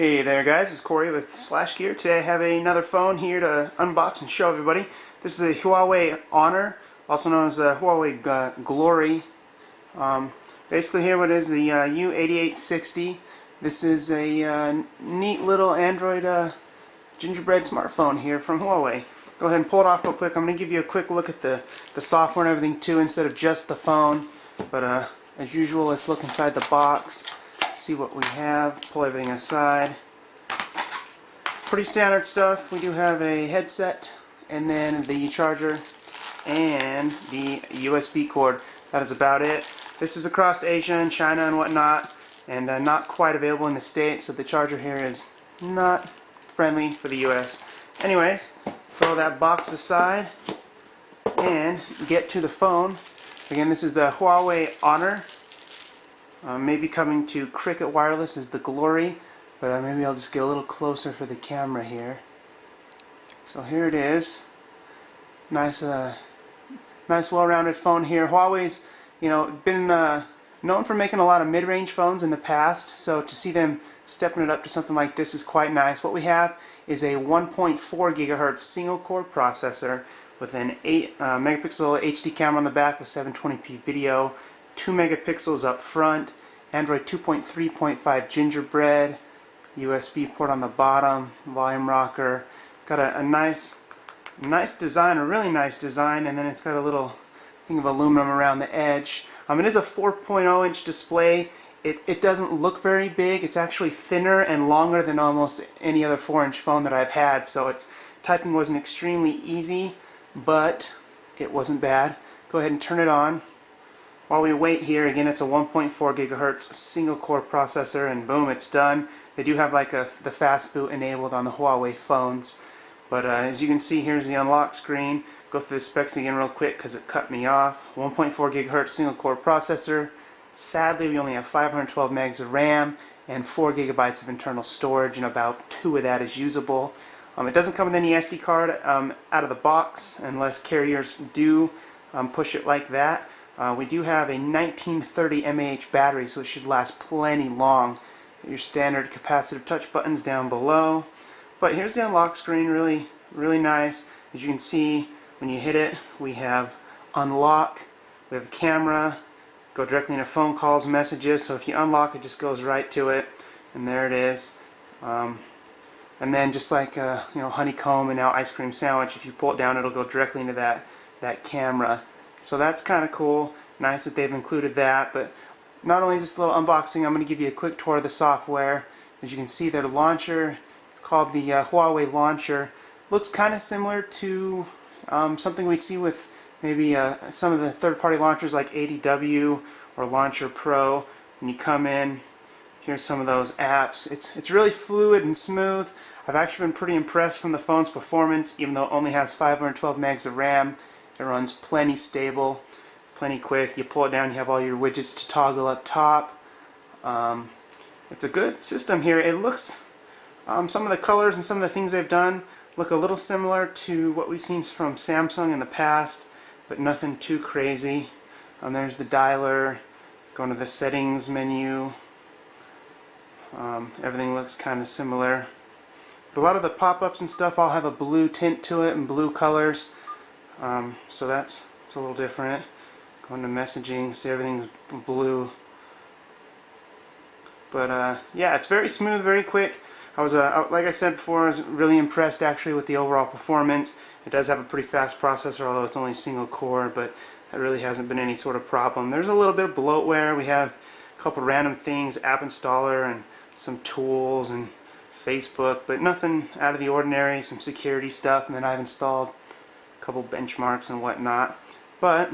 Hey there guys, it's Corey with Slash Gear. Today I have another phone here to unbox and show everybody. This is a Huawei Honor, also known as a Huawei Glory. Basically here what is the U8860. This is a neat little Android gingerbread smartphone here from Huawei. Go ahead and pull it off real quick. I'm going to give you a quick look at the software and everything too instead of just the phone. But as usual, let's look inside the box. See what we have, pull everything aside. Pretty standard stuff. We do have a headset and then the charger and the USB cord. That is about it. This is across Asia and China and whatnot, and not quite available in the States, so the charger here is not friendly for the US. Anyways, throw that box aside and get to the phone. Again, this is the Huawei Honor. Maybe coming to Cricket Wireless is the Glory, but maybe I'll just get a little closer for the camera here. So here it is. Nice well-rounded phone here. Huawei's, been known for making a lot of mid-range phones in the past, so to see them stepping it up to something like this is quite nice. What we have is a 1.4 gigahertz single-core processor with an 8 megapixel HD camera on the back with 720p video. 2 megapixels up front, Android 2.3.5 gingerbread, USB port on the bottom, volume rocker. It's got a nice design, a really nice design, and then it's got a little thing of aluminum around the edge. It is a 4.0 inch display. It doesn't look very big. It's actually thinner and longer than almost any other 4-inch phone that I've had, so typing wasn't extremely easy, but it wasn't bad. Go ahead and turn it on. While we wait here, again, it's a 1.4 gigahertz single-core processor, and boom, it's done. They do have like the fast boot enabled on the Huawei phones. But as you can see, here's the unlock screen. Go through the specs again real quick because it cut me off. 1.4 gigahertz single-core processor. Sadly, we only have 512 megs of RAM and 4 gigabytes of internal storage, and about 2 of that is usable. It doesn't come with any SD card out of the box unless carriers do push it like that. We do have a 1930 mAh battery, so it should last plenty long. Your standard capacitive touch buttons down below. But here's the unlock screen, really nice. As you can see, when you hit it, we have unlock, we have a camera, go directly into phone calls, messages, so if you unlock it just goes right to it, and there it is. And then just like honeycomb and now ice cream sandwich, if you pull it down it'll go directly into that camera. So that's kind of cool. Nice that they've included that. But not only just a little unboxing, I'm going to give you a quick tour of the software. As you can see, the launcher, it's called the Huawei launcher. Looks kind of similar to something we'd see with maybe some of the third-party launchers like ADW or Launcher Pro. When you come in, here's some of those apps. It's really fluid and smooth. I've actually been pretty impressed from the phone's performance, even though it only has 512 megs of RAM. It runs plenty stable, plenty quick. You pull it down, you have all your widgets to toggle up top. It's a good system here. It looks, some of the colors and some of the things they've done look a little similar to what we've seen from Samsung in the past, but nothing too crazy. There's the dialer, going to the settings menu. Everything looks kind of similar. But a lot of the pop-ups and stuff all have a blue tint to it and blue colors. So it's a little different. Going to messaging, see everything's blue. But yeah, it's very smooth, very quick. I was, like I said before, I was really impressed actually with the overall performance. It does have a pretty fast processor, although it's only single core, but that really hasn't been any sort of problem. There's a little bit of bloatware. We have a couple random things, app installer and some tools and Facebook, but nothing out of the ordinary. Some security stuff, and then I've installed couple benchmarks and whatnot. But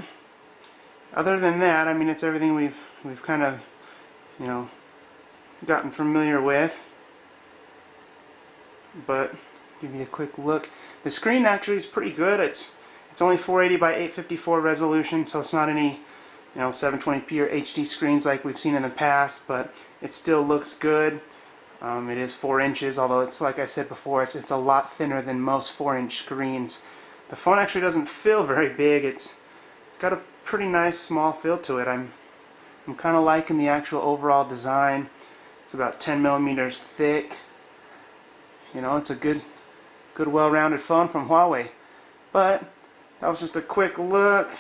other than that, it's everything we've kind of gotten familiar with. But give you a quick look. The screen actually is pretty good. It's only 480 by 854 resolution, so it's not any 720p or HD screens like we've seen in the past, but it still looks good. It is 4 inches, although it's, like I said before, it's a lot thinner than most 4-inch screens. The phone actually doesn't feel very big. It's got a pretty nice small feel to it. I'm kind of liking the actual overall design. It's about 10 millimeters thick. You know, it's a good well-rounded phone from Huawei. But that was just a quick look,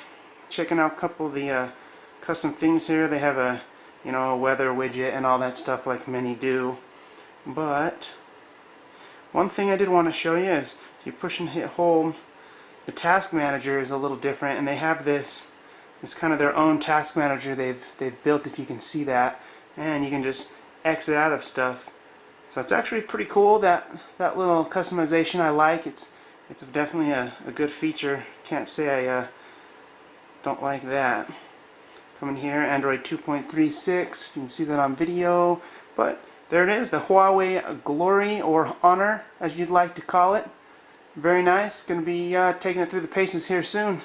checking out a couple of the custom things here. They have a a weather widget and all that stuff like many do. But one thing I did want to show you is if you push and hit hold, the task manager is a little different, and they have this. It's kind of their own task manager they've built, if you can see that, and you can just exit out of stuff. So it's actually pretty cool, that little customization. I like it's definitely a good feature. Can't say I don't like that. Coming here, Android 2.36. You can see that on video, but there it is, the Huawei Glory, or Honor as you'd like to call it. Very nice. Going to be taking it through the paces here soon.